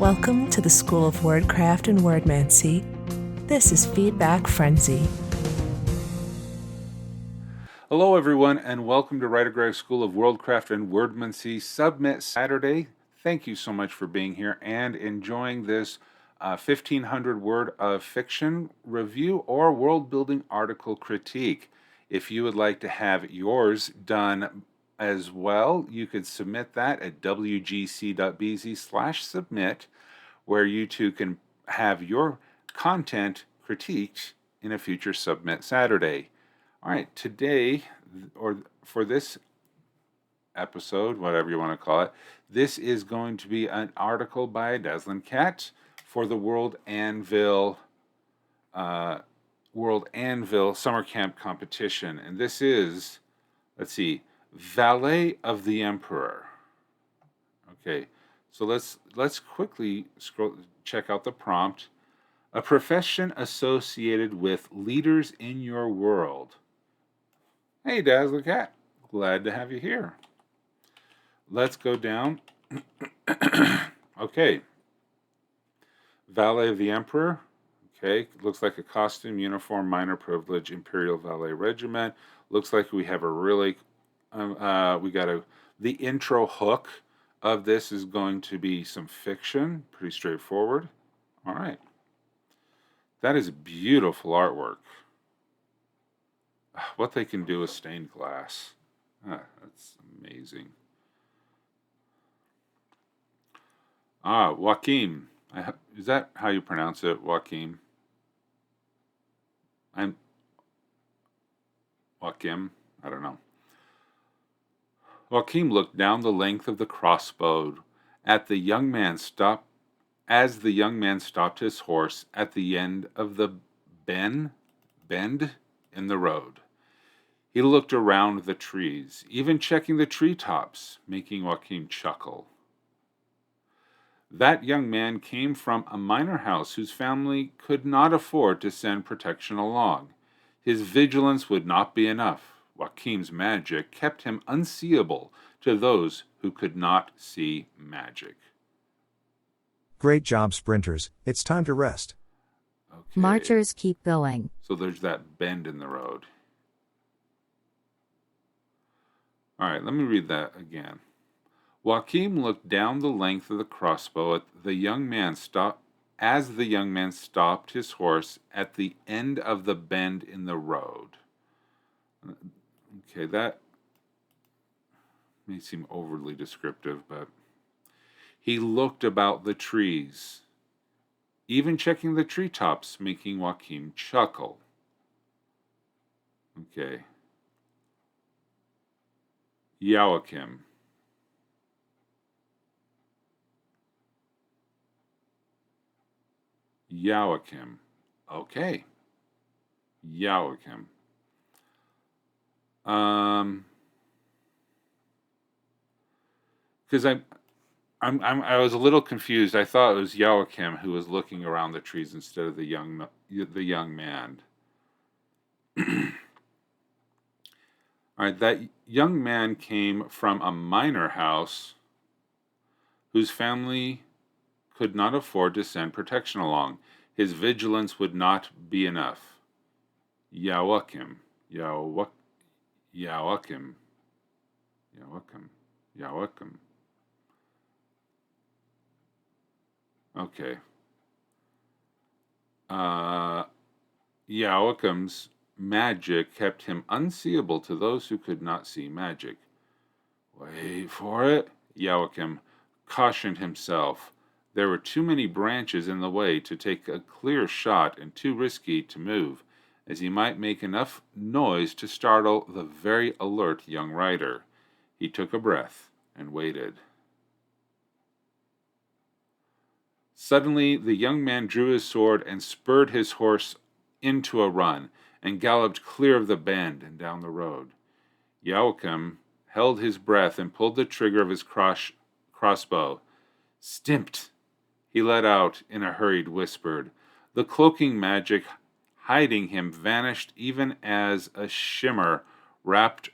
Welcome to the School of Wordcraft and Worldmancy. This is Feedback Frenzy. Hello everyone, and welcome to WriterGreg School of Worldcraft and Worldmancy Submit Saturday. Thank you so much for being here and enjoying this 1,500 word of fiction review or world-building article critique. If you would like to have yours done as well, you could submit that at wgc.bz/submit, where you too can have your content critiqued in a future Submit Saturday. All right, today, or for this episode, whatever you want to call it, this is going to be an article by Dazzlinkat for the World Anvil Summer Camp Competition. And this is, let's see, Valet of the Emperor. Okay, so let's quickly check out the prompt. A profession associated with leaders in your world. Hey, Dazzlinkat, glad to have you here. Let's go down. Okay. Valet of the Emperor. Okay, looks like a costume, uniform, minor privilege, Imperial Valet Regiment. Looks like we have a really, the intro hook of this is going to be some fiction. Pretty straightforward. All right. That is beautiful artwork. What they can do with stained glass. That's amazing. Joachim. Is that how you pronounce it, Joachim? Joachim? I don't know. Joachim looked down the length of the crossbow as the young man stopped his horse at the end of the bend in the road. He looked around the trees, even checking the treetops, making Joachim chuckle. That young man came from a minor house whose family could not afford to send protection along. His vigilance would not be enough. Joachim's magic kept him unseeable to those who could not see magic. Great job, sprinters. It's time to rest. Okay. Marchers keep going. So there's that bend in the road. All right, let me read that again. Joachim looked down the length of the crossbow as the young man stopped his horse at the end of the bend in the road. Okay, that may seem overly descriptive, but he looked about the trees, even checking the treetops, making Joachim chuckle. Okay. Joachim. Okay. Joachim. Because I was a little confused. I thought it was Joachim who was looking around the trees instead of the young man. All right, that young man came from a minor house whose family could not afford to send protection along. His vigilance would not be enough. Joachim. Okay. Joachim's magic kept him unseeable to those who could not see magic. Wait for it, Joachim cautioned himself. There were too many branches in the way to take a clear shot and too risky to move, as he might make enough noise to startle the very alert young rider. He took a breath and waited. Suddenly, the young man drew his sword and spurred his horse into a run, and galloped clear of the bend and down the road. Joachim held his breath and pulled the trigger of his crossbow. Stimmt, he let out in a hurried whisper. The cloaking magic hiding him vanished even as a shimmer wrapped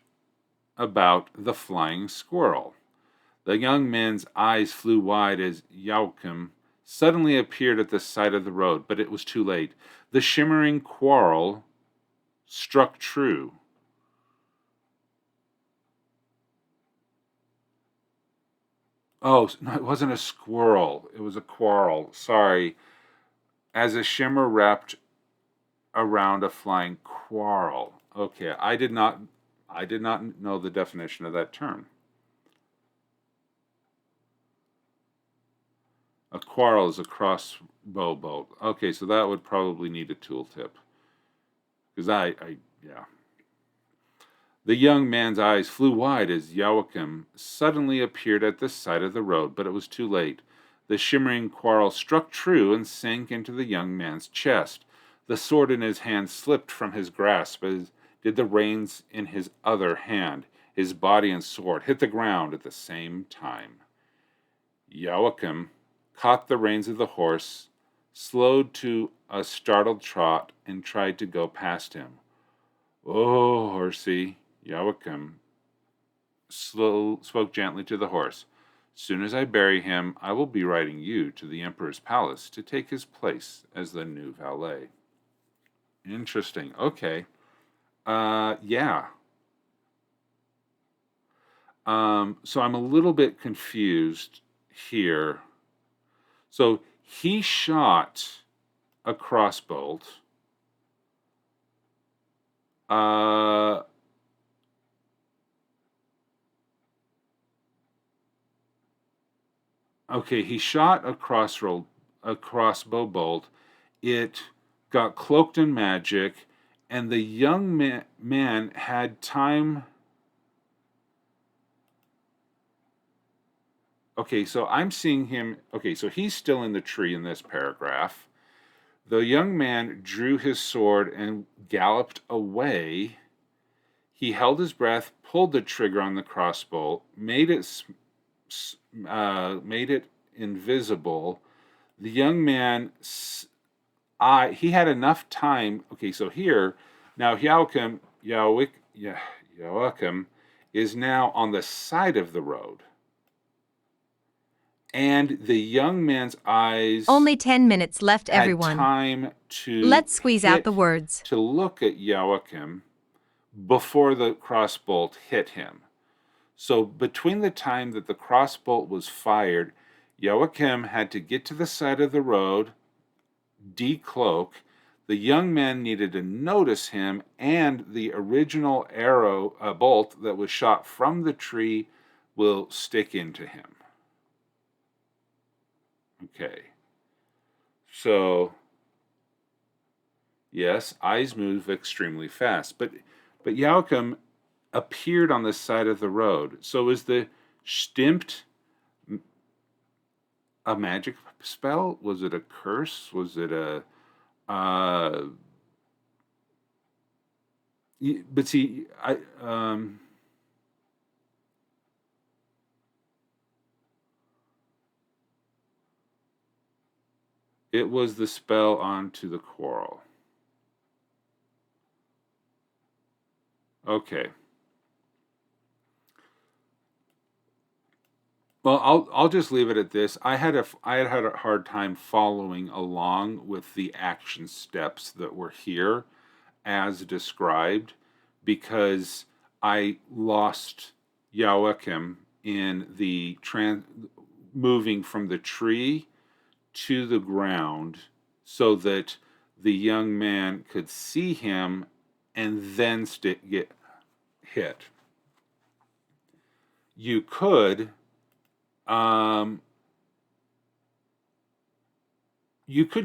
about the flying squirrel. The young man's eyes flew wide as Joachim suddenly appeared at the side of the road, but it was too late. The shimmering quarrel struck true. Oh, no, it wasn't a squirrel. It was a quarrel. Sorry. As a shimmer wrapped around a flying quarrel. Okay, I did not know the definition of that term. A quarrel is a crossbow bolt. Okay, so that would probably need a tooltip. Because yeah. The young man's eyes flew wide as Joachim suddenly appeared at the side of the road, but it was too late. The shimmering quarrel struck true and sank into the young man's chest. The sword in his hand slipped from his grasp, as did the reins in his other hand. His body and sword hit the ground at the same time. Joachim caught the reins of the horse, slowed to a startled trot, and tried to go past him. "Oh, horsey," Joachim spoke gently to the horse. "Soon as I bury him, I will be riding you to the emperor's palace to take his place as the new valet." Interesting. Okay. Yeah. So I'm a little bit confused here. So he shot a crossbolt. Okay, he shot a crossbow bolt. It got cloaked in magic, and the young man had time. Okay, so I'm seeing him. Okay, so he's still in the tree in this paragraph. The young man drew his sword and galloped away. He held his breath, pulled the trigger on the crossbow, made it invisible. The young man, he had enough time. Okay, so here now Joachim is now on the side of the road. And the young man's eyes. Only 10 minutes left, everyone. Had time to. Let's squeeze out the words. To look at Joachim before the crossbolt hit him. So between the time that the crossbolt was fired, Joachim had to get to the side of the road, decloak. The young man needed to notice him, and the original bolt that was shot from the tree will stick into him. Okay. So, yes, eyes move extremely fast, but Joachim appeared on the side of the road. So is the stimmt a magic spell? Was it a curse? Was it a but see, it was the spell onto the quarrel. Okay. Well, I'll just leave it at this. I had a hard time following along with the action steps that were here as described, because I lost Joachim in the moving from the tree to the ground so that the young man could see him and then get hit. You could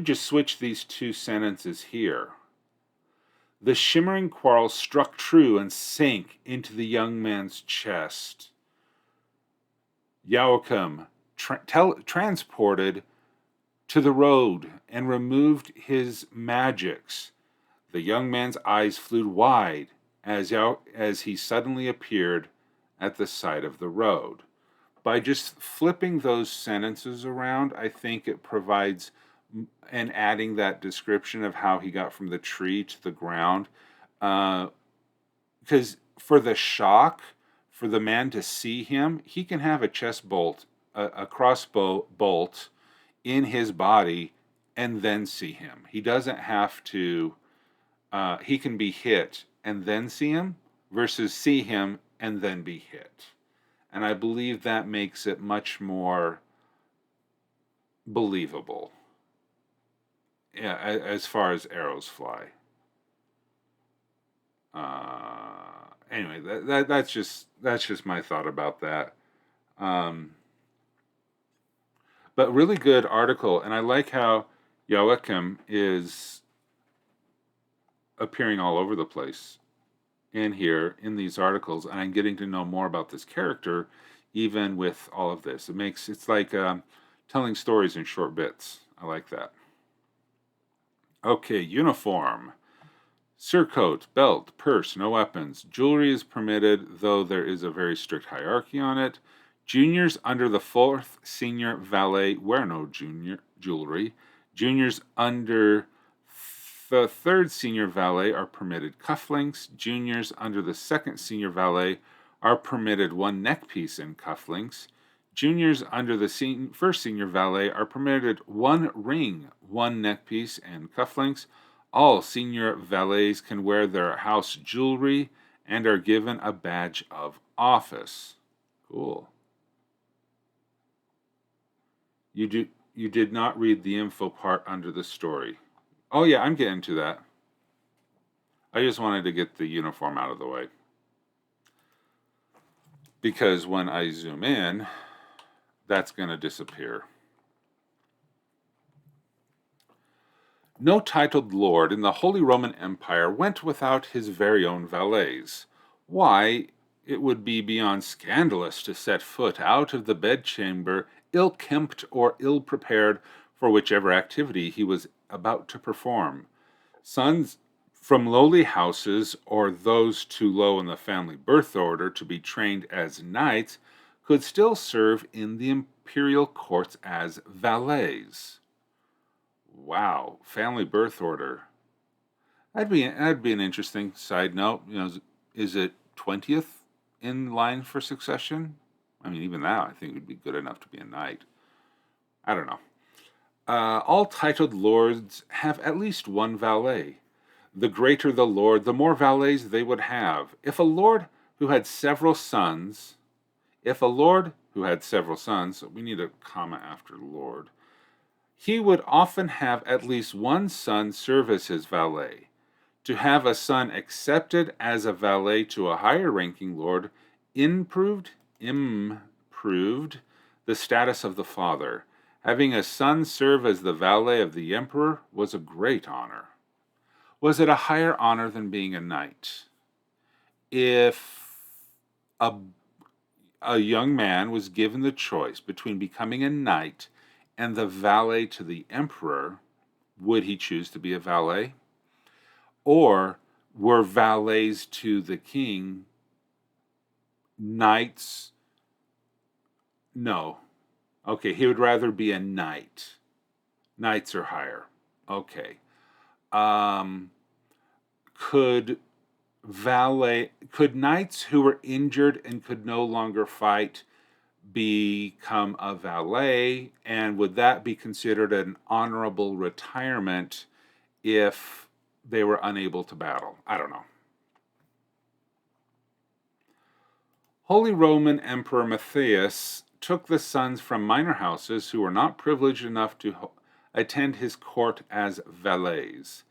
just switch these two sentences here. The shimmering quarrel struck true and sank into the young man's chest. Joachim transported to the road and removed his magics. The young man's eyes flew wide as he suddenly appeared at the side of the road. By just flipping those sentences around, I think it provides, and adding that description of how he got from the tree to the ground, because for the shock, for the man to see him, he can have a chest bolt, a crossbow bolt in his body and then see him. He doesn't have to, he can be hit and then see him versus see him and then be hit. And I believe that makes it much more believable. Yeah, as far as arrows fly. Anyway, that's just my thought about that. But really good article, and I like how Joachim is appearing all over the place in here in these articles, and I'm getting to know more about this character, even with all of this. It's like telling stories in short bits. I like that. Okay, uniform. Surcoat, belt, purse, no weapons. Jewelry is permitted, though there is a very strict hierarchy on it. Juniors under the 4th senior valet wear no jewelry. Juniors under the 3rd senior valet are permitted cufflinks. Juniors under the 2nd senior valet are permitted 1 neckpiece and cufflinks. Juniors under the 1st senior valet are permitted 1 ring, 1 neckpiece, and cufflinks. All senior valets can wear their house jewelry and are given a badge of office. Cool. You did not read the info part under the story. Oh yeah, I'm getting to that. I just wanted to get the uniform out of the way. Because when I zoom in, that's going to disappear. No titled lord in the Holy Roman Empire went without his very own valets. Why, it would be beyond scandalous to set foot out of the bedchamber ill-kempt or ill-prepared for whichever activity he was about to perform. Sons from lowly houses, or those too low in the family birth order to be trained as knights, could still serve in the imperial courts as valets. Wow, family birth order. That'd be an interesting side note. Is it 20th in line for succession? I mean, even that I think would be good enough to be a knight. I don't know. All titled lords have at least 1 valet. The greater the lord, the more valets they would have. If a lord who had several sons, we need a comma after lord, he would often have at least 1 son serve as his valet. To have a son accepted as a valet to a higher ranking lord improved the status of the father. Having a son serve as the valet of the emperor was a great honor. Was it a higher honor than being a knight? If a young man was given the choice between becoming a knight and the valet to the emperor, would he choose to be a valet? Or were valets to the king knights? No. Okay, he would rather be a knight. Knights are higher. Okay. Could knights who were injured and could no longer fight become a valet, and would that be considered an honorable retirement if they were unable to battle? I don't know. Holy Roman Emperor Matthias took the sons from minor houses who were not privileged enough to attend his court as valets.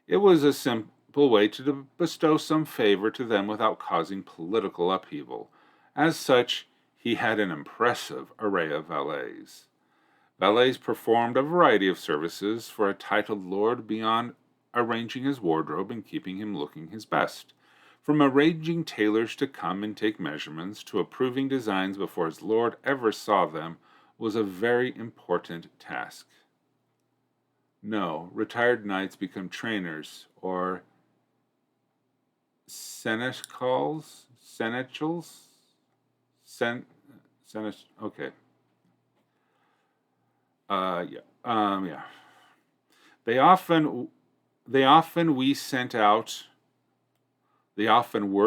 It was a simple way to bestow some favor to them without causing political upheaval. As such, he had an impressive array of valets. Valets performed a variety of services for a titled lord beyond arranging his wardrobe and keeping him looking his best. From arranging tailors to come and take measurements to approving designs before his lord ever saw them was a very important task. No, retired knights become trainers or seneschals? Okay. Yeah. They often were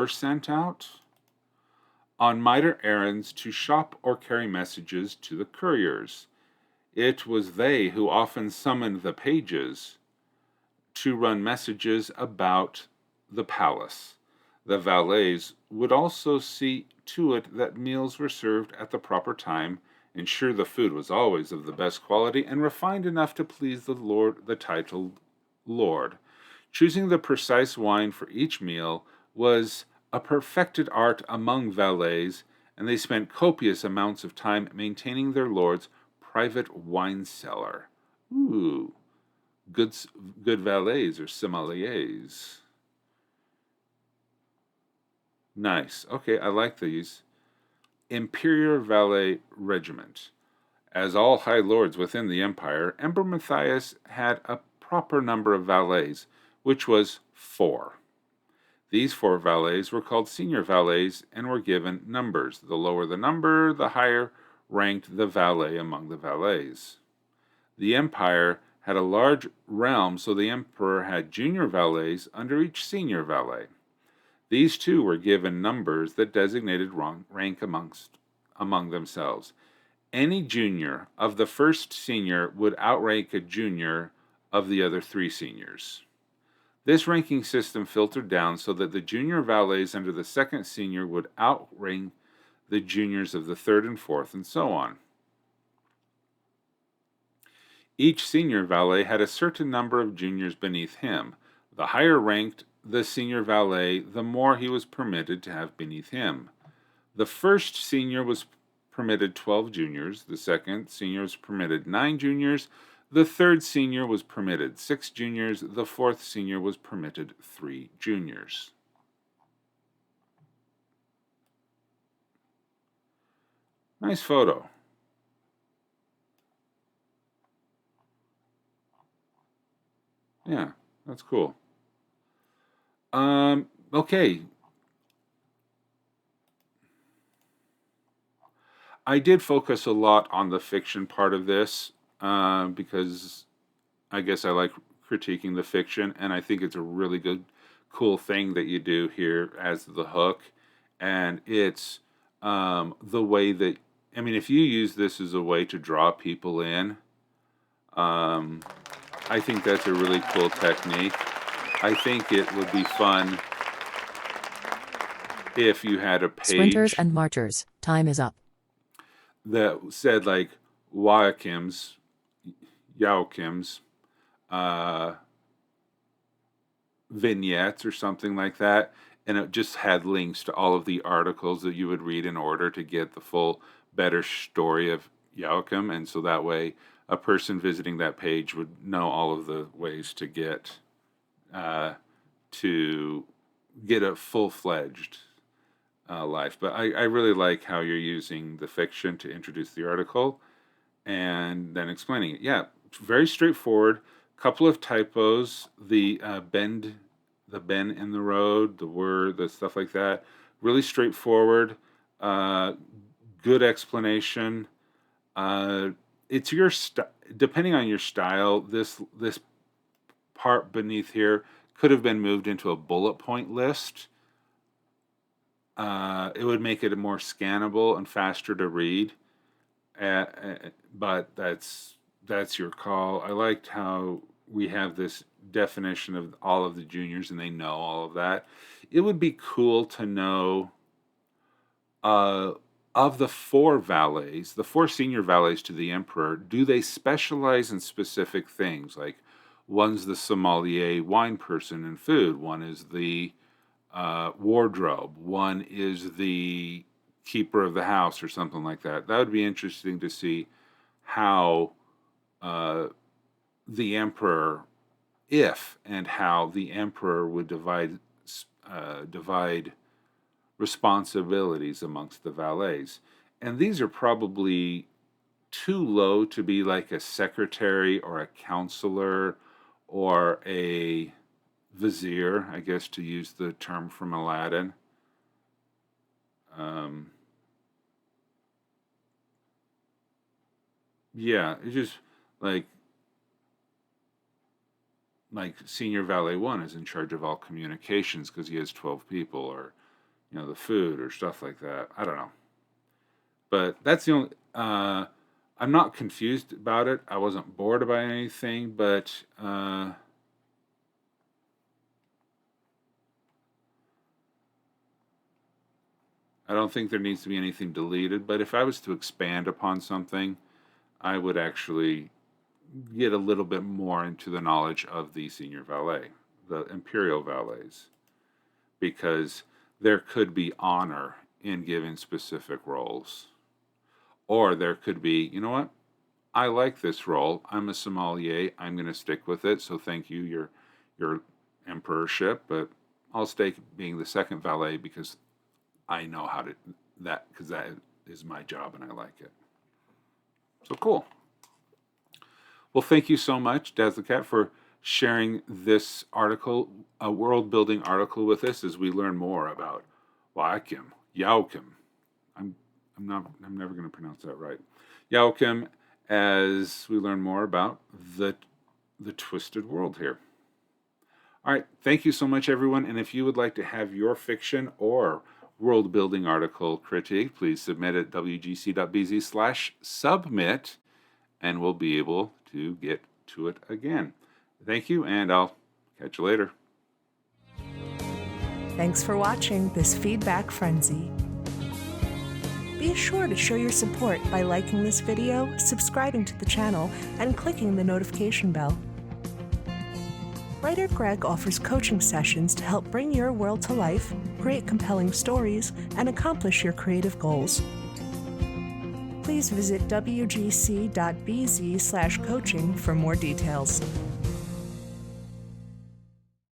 sent out on minor errands to shop or carry messages to the couriers. It was they who often summoned the pages to run messages about the palace. The valets would also see to it that meals were served at the proper time, ensure the food was always of the best quality, and refined enough to please the titled lord. Choosing the precise wine for each meal was a perfected art among valets, and they spent copious amounts of time maintaining their lord's private wine cellar. Ooh, good, good valets or sommeliers. Nice. Okay, I like these. Imperial Valet Regiment. As all high lords within the empire, Emperor Matthias had a proper number of valets, which was 4. These 4 valets were called senior valets and were given numbers. The lower the number, the higher ranked the valet among the valets. The empire had a large realm, so the emperor had junior valets under each senior valet. These too were given numbers that designated rank among themselves. Any junior of the first senior would outrank a junior of the other 3 seniors. This ranking system filtered down so that the junior valets under the second senior would outrank the juniors of the third and fourth, and so on. Each senior valet had a certain number of juniors beneath him. The higher ranked the senior valet, the more he was permitted to have beneath him. The first senior was permitted 12 juniors, the second senior was permitted 9 juniors, the third senior was permitted 6 juniors, the fourth senior was permitted 3 juniors. Nice photo. Yeah, that's cool. Okay. I did focus a lot on the fiction part of this because I guess I like critiquing the fiction, and I think it's a really good, cool thing that you do here as the hook. And it's the way that, I mean, if you use this as a way to draw people in, I think that's a really cool technique. I think it would be fun if you had a page Sprinters and marchers, time is up. that said like Joachim's, vignettes or something like that, and it just had links to all of the articles that you would read in order to get the full, better story of Joachim, and so that way a person visiting that page would know all of the ways to get a full-fledged life. But I really like how you're using the fiction to introduce the article and then explaining it. Yeah, very straightforward. Couple of typos. The bend in the road, the word, the stuff like that. Really straightforward. Good explanation. It's your depending on your style. This part beneath here could have been moved into a bullet point list. It would make it more scannable and faster to read. But that's your call. I liked how we have this definition of all of the juniors and they know all of that. It would be cool to know of the 4 valets, the 4 senior valets to the emperor, do they specialize in specific things? Like one's the sommelier wine person in food, one is the wardrobe, one is the keeper of the house or something like that. That would be interesting to see how the emperor, if and how the emperor would divide responsibilities amongst the valets. And these are probably too low to be like a secretary or a counselor or a vizier, I guess, to use the term from Aladdin. Yeah, it's just like senior valet 1 is in charge of all communications because he has 12 people, or the food or stuff like that. I don't know, but that's the only I'm not confused about it. I wasn't bored by anything, but I don't think there needs to be anything deleted. But if I was to expand upon something, I would actually get a little bit more into the knowledge of the senior valet, the imperial valets, because there could be honor in giving specific roles. Or there could be, you know what? I like this role. I'm a sommelier. I'm going to stick with it. So thank you, your emperorship, but I'll stay being the second valet because I know how to because that is my job and I like it. So cool. Well, thank you so much, Dazzlinkat, for sharing this article, a world building article with us as we learn more about Joachim. I'm never going to pronounce that right. Joachim, as we learn more about the twisted world here. All right, thank you so much, everyone. And if you would like to have your fiction or world building article critiqued, please submit at wgc.bz/submit, and we'll be able to get to it again. Thank you, and I'll catch you later. Thanks for watching this Feedback Frenzy. Be sure to show your support by liking this video, subscribing to the channel, and clicking the notification bell. WriterGreg offers coaching sessions to help bring your world to life, create compelling stories, and accomplish your creative goals. Please visit wgc.bz/coaching for more details.